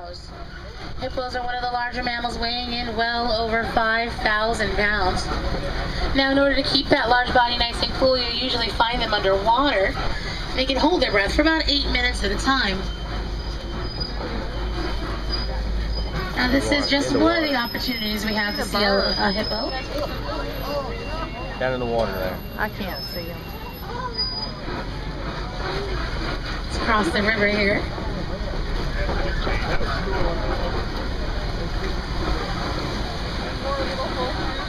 hippos. Hippos are one of the larger mammals, weighing in well over 5,000 pounds. Now, in order to keep that large body nice and cool, you usually find them underwater. They can hold their breath for about 8 minutes at a time. Now, this is just one of the opportunities we have to see a hippo. Down in the water there. I can't see him. Let's cross the river here.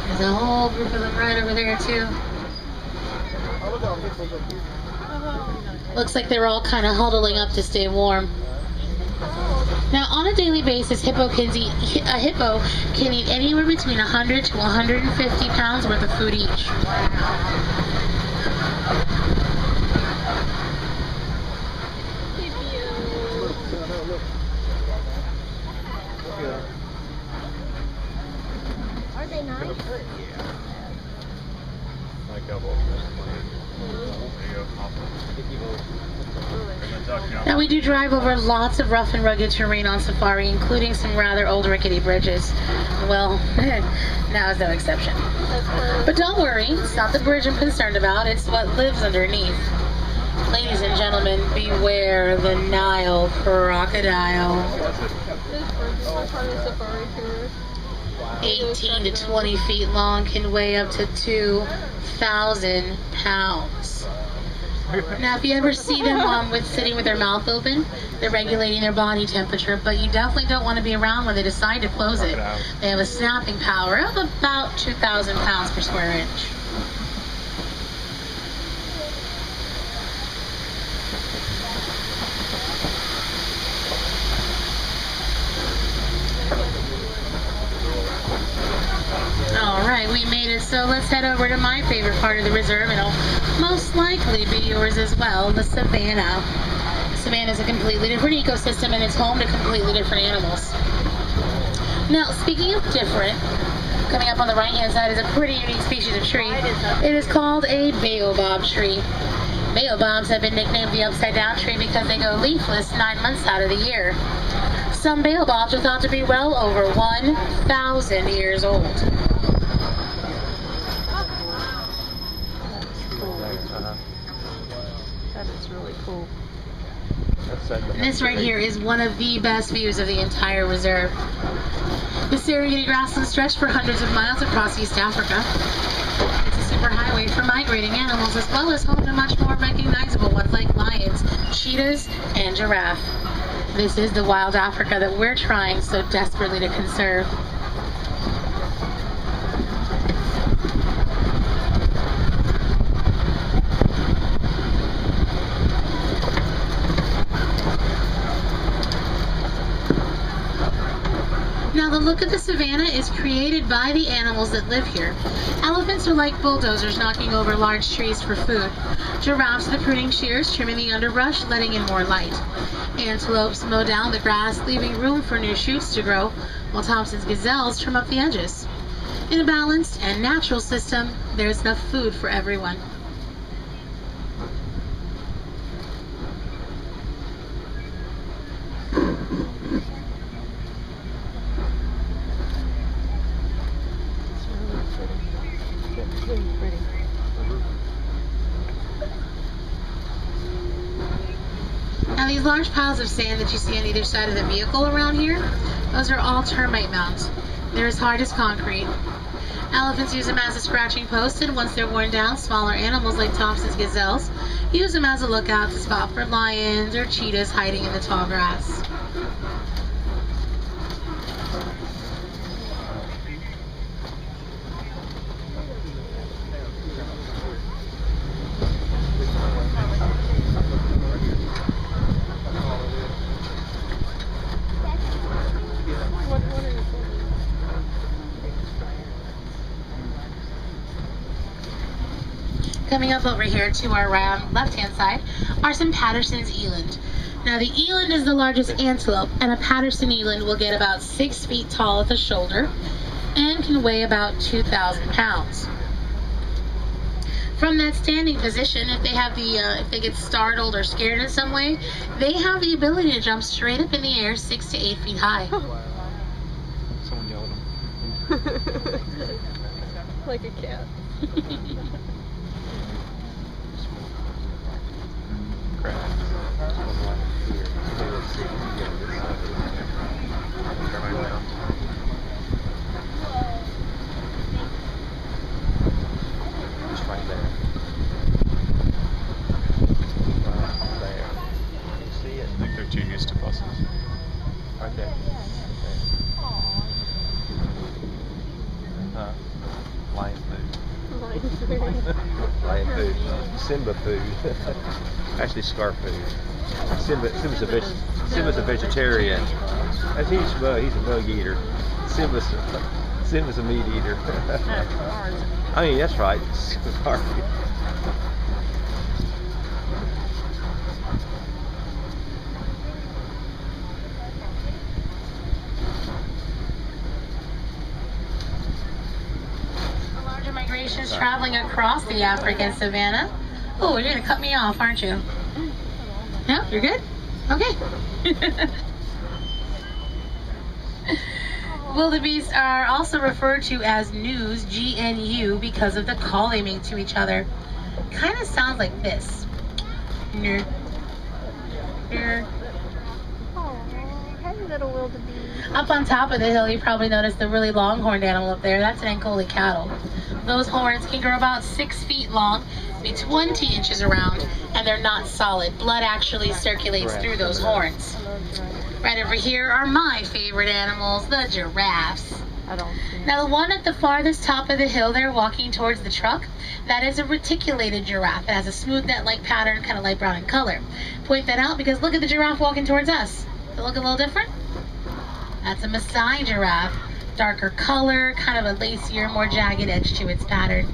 There's a whole group of them right over there too. Looks like they're all kind of huddling up to stay warm. Now, on a daily basis, a hippo can eat anywhere between 100 to 150 pounds worth of food each. Are they nice? Now, we do drive over lots of rough and rugged terrain on safari, including some rather old rickety bridges. Well, now is no exception. But don't worry, it's not the bridge I'm concerned about, it's what lives underneath. Ladies and gentlemen, beware the Nile Crocodile. 18 to 20 feet long, can weigh up to 2,000 pounds. Now, if you ever see them sitting with their mouth open, they're regulating their body temperature, but you definitely don't want to be around when they decide to close it. They have a snapping power of about 2,000 pounds per square inch. Alright, we made it, so let's head over to my favorite part of the reserve. It'll most likely be yours as well, the savannah. The savannah is a completely different ecosystem, and it's home to completely different animals. Now, speaking of different, coming up on the right-hand side is a pretty unique species of tree. It is called a baobab tree. Baobabs have been nicknamed the upside-down tree because they go leafless 9 months out of the year. Some baobabs are thought to be well over 1,000 years old. That is really cool. And this right here is one of the best views of the entire reserve. The Syrian Grassland stretched for hundreds of miles across East Africa. It's a superhighway for migrating animals, as well as home to much more recognizable ones like lions, cheetahs, and giraffe. This is the wild Africa that we're trying so desperately to conserve. Now, the look of the savannah is created by the animals that live here. Elephants are like bulldozers knocking over large trees for food. Giraffes are the pruning shears, trimming the underbrush, letting in more light. Antelopes mow down the grass, leaving room for new shoots to grow, while Thompson's gazelles trim up the edges. In a balanced and natural system, there's enough food for everyone. Now, these large piles of sand that you see on either side of the vehicle around here, those are all termite mounds. They're as hard as concrete. Elephants use them as a scratching post, and once they're worn down, smaller animals like Thompson's gazelles use them as a lookout to spot for lions or cheetahs hiding in the tall grass. Coming up over here to our left-hand side are some Patterson's eland. Now, the eland is the largest antelope, and a Patterson eland will get about 6 feet tall at the shoulder and can weigh about 2,000 pounds. from that standing position, if they have if they get startled or scared in some way, they have the ability to jump straight up in the air 6 to 8 feet high. Someone yelled at them. Like a cat. Just right there. Right there. Can you see it? I think they're too used to buses. Right there. Lion food. Lion food. Simba food. Actually, scarf food. Simba's a vegetarian. He's a bug eater. Simba's a meat eater. I mean, that's right. Scarf. Migrations traveling across the African savanna. Oh, you're gonna cut me off, aren't you? No, you're good? Okay. Wildebeest are also referred to as gnus, G-N-U, because of the call they make to each other. Kind of sounds like this. Nerd. Nerd. Hey, little wildebeest. Up on top of the hill, you probably noticed the really long-horned animal up there. That's an Ankole cattle. Those horns can grow about 6 feet long, be 20 inches around, and they're not solid. Blood actually circulates through those horns. Right over here are my favorite animals, the giraffes. I don't see. Now the one at the farthest top of the hill there walking towards the truck, that is a reticulated giraffe. It has a smooth net-like pattern, kind of light brown in color. Point that out because look at the giraffe walking towards us. Does it look a little different? That's a Maasai giraffe. Darker color, kind of a lacier, more jagged edge to its pattern.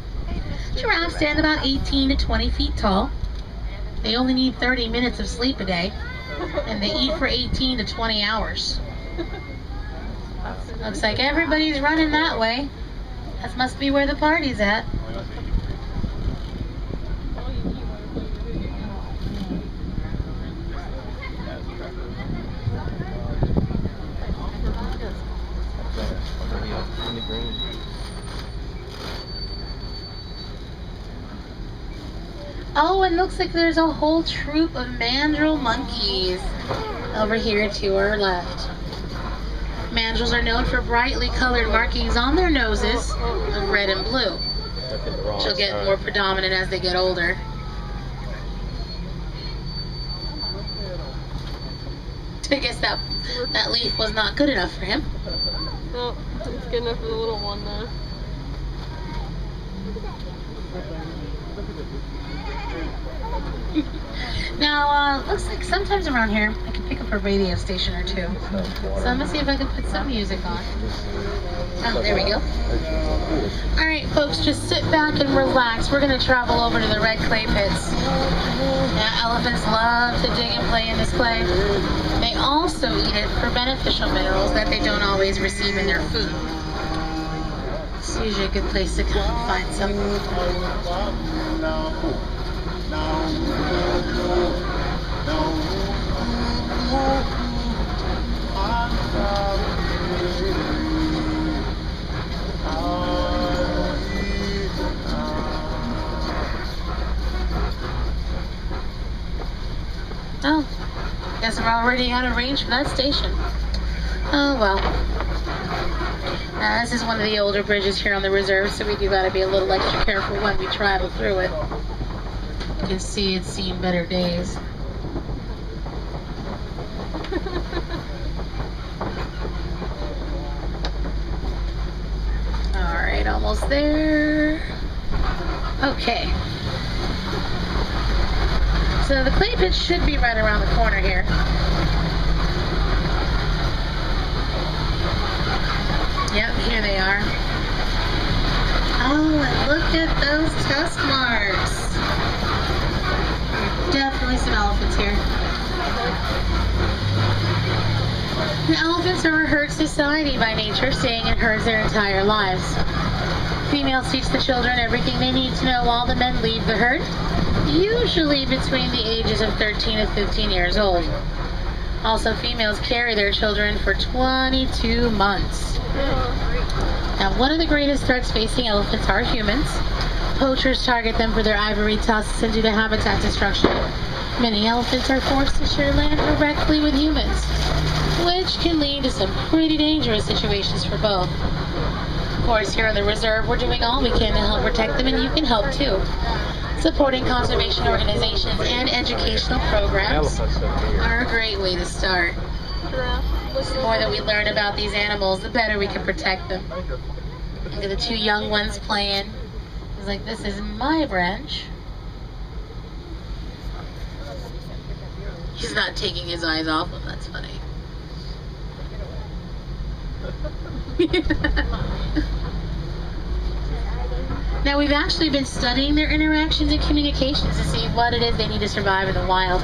Giraffes stand about 18 to 20 feet tall. They only need 30 minutes of sleep a day, and they eat for 18 to 20 hours. Looks like everybody's running that way. That must be where the party's at. Oh, and looks like there's a whole troop of mandrill monkeys over here to our left. Mandrills are known for brightly colored markings on their noses of red and blue, which will get more predominant as they get older. I guess that leaf was not good enough for him. No, it's good enough for the little one though. Now, looks like sometimes around here I can pick up a radio station or two. So I'm gonna see if I can put some music on. Oh, there we go. Alright folks, just sit back and relax. We're gonna travel over to the red clay pits. Now, elephants love to dig and play in this clay. They also eat it for beneficial minerals that they don't always receive in their food. It's usually a good place to come and find some. Oh, guess we're already out of range for that station. Oh well. Now this is one of the older bridges here on the reserve, so we do gotta be a little extra careful when we travel through it. You can see it's seen better days. Alright, almost there. Okay. So the clay pits should be right around the corner here. Yep, here they are. Oh, and look at those tusk marks. Definitely some elephants here. The elephants are a herd society by nature, staying in herds their entire lives. Females teach the children everything they need to know while the men leave the herd, usually between the ages of 13 to 15 years old. Also, females carry their children for 22 months. Now, one of the greatest threats facing elephants are humans. Poachers target them for their ivory tusks and due to habitat destruction. Many elephants are forced to share land directly with humans, which can lead to some pretty dangerous situations for both. Of course, here in the reserve, we're doing all we can to help protect them, and you can help too. Supporting conservation organizations and educational programs are a great way to start. The more that we learn about these animals, the better we can protect them. Look at the two young ones playing. He's like, this is my branch. He's not taking his eyes off them, that's funny. Now, we've actually been studying their interactions and communications to see what it is they need to survive in the wild.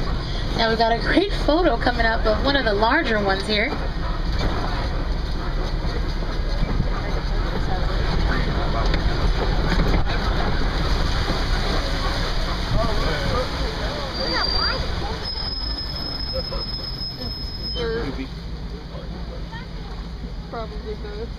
Now, we've got a great photo coming up of one of the larger ones here. Probably both.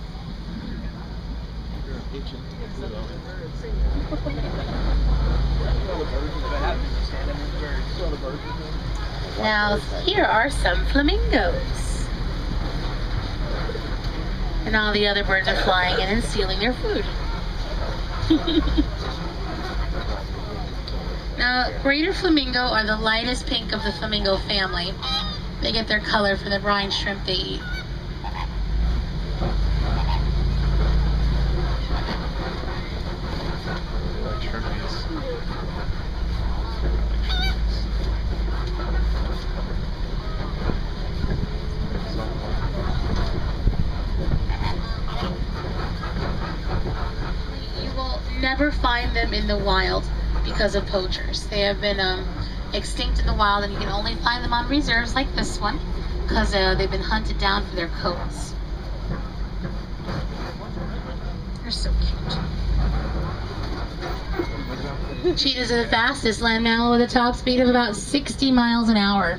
Now, here are some flamingos. And all the other birds are flying in and stealing their food. Now, greater flamingo are the lightest pink of the flamingo family. They get their color from the brine shrimp they eat. Never find them in the wild because of poachers. They have been extinct in the wild, and you can only find them on reserves like this one because they've been hunted down for their coats. They're so cute. Cheetahs are the fastest land mammal with a top speed of about 60 miles an hour.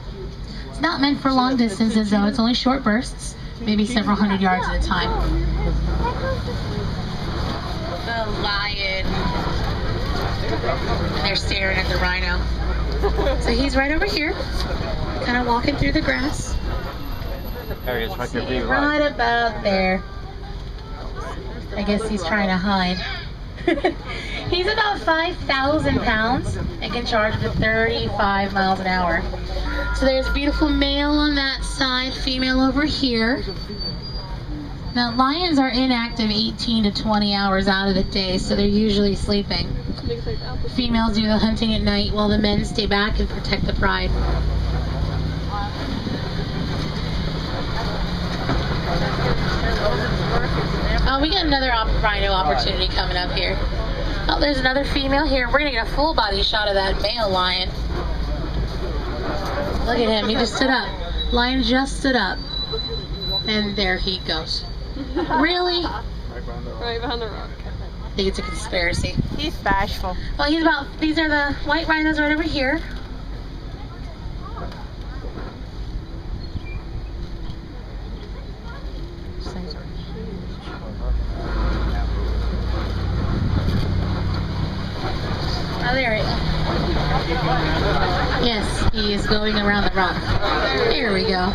It's not meant for long distances though, it's only short bursts, maybe several hundred yards at a time. The lion. And they're staring at the rhino. So he's right over here, kind of walking through the grass. There he is, right there. See, right about there. I guess he's trying to hide. He's about 5,000 pounds and can charge up to 35 miles an hour. So there's a beautiful male on that side, female over here. Now, lions are inactive 18 to 20 hours out of the day, so they're usually sleeping. Females do the hunting at night while the men stay back and protect the pride. Oh, we got another rhino opportunity coming up here. Oh, there's another female here. We're going to get a full body shot of that male lion. Look at him. He just stood up. Lion just stood up. And there he goes. Really? Right behind the rock. I think it's a conspiracy. He's bashful. Well, these are the white rhinos right over here. These things are huge. Oh, there he is. Yes, he is going around the rock. There we go.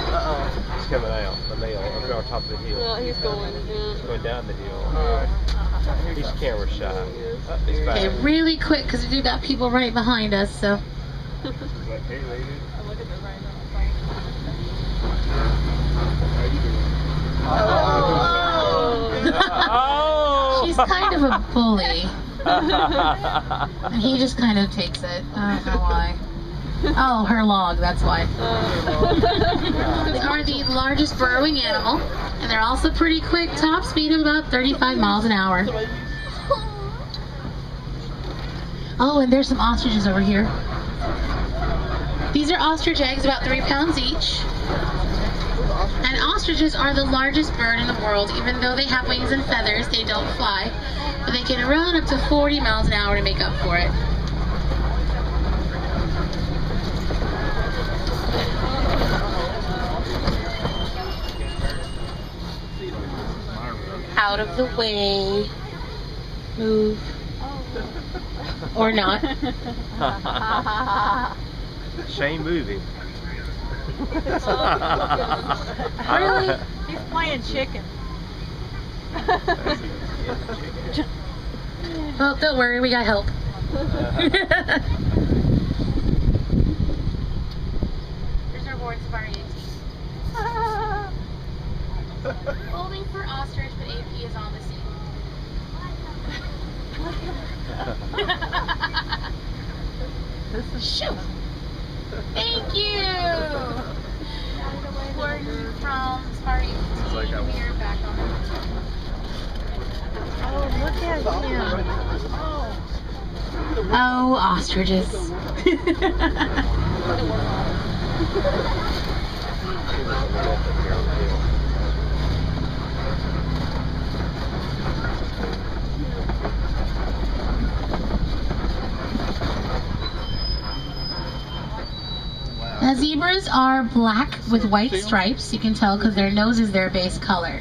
He's coming out, the male, up on top of the hill. Yeah, he's going. He's going down the hill. He's camera shy. Oh, he's back. Okay, really quick, because we do got people right behind us, so. Oh! She's kind of a bully. And he just kind of takes it. I don't know why. Oh, her log, that's why. They are the largest burrowing animal, and they're also pretty quick, top speed of about 35 miles an hour. Oh, and there's some ostriches over here. These are ostrich eggs, about 3 pounds each. And ostriches are the largest bird in the world. Even though they have wings and feathers, they don't fly. But they can run up to 40 miles an hour to make up for it. Out of the way. Move. Or not. Shane moving. Really? He's playing chicken. Well, don't worry, we got help. Here's our board Safari 18. Holding for ostrich, but AP is on the scene. Shoot! Thank you! Gordon from Safari 18. We're back on it. Oh, look at him. Oh, ostriches. Now, zebras are black with white stripes. You can tell because their nose is their base color.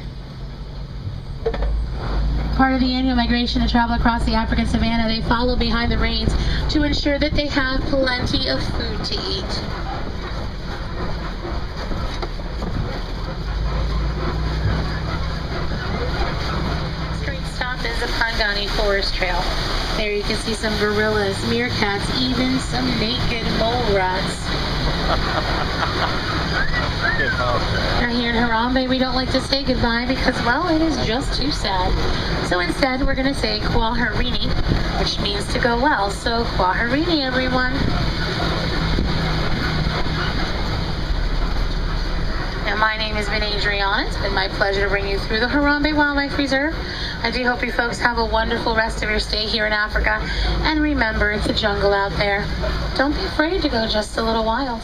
Part of the annual migration to travel across the African savanna, they follow behind the reins to ensure that they have plenty of food to eat. Street stop is the Pangani Forest Trail. There you can see some gorillas, meerkats, even some naked mole rats. Now here in Harambe, we don't like to say goodbye because, well, it is just too sad. So instead, we're going to say Kwaherini, which means to go well. So Kwaherini, everyone. Now, my name has been Adriana. It's been my pleasure to bring you through the Harambe Wildlife Reserve. I do hope you folks have a wonderful rest of your stay here in Africa. And remember, it's a jungle out there. Don't be afraid to go just a little wild.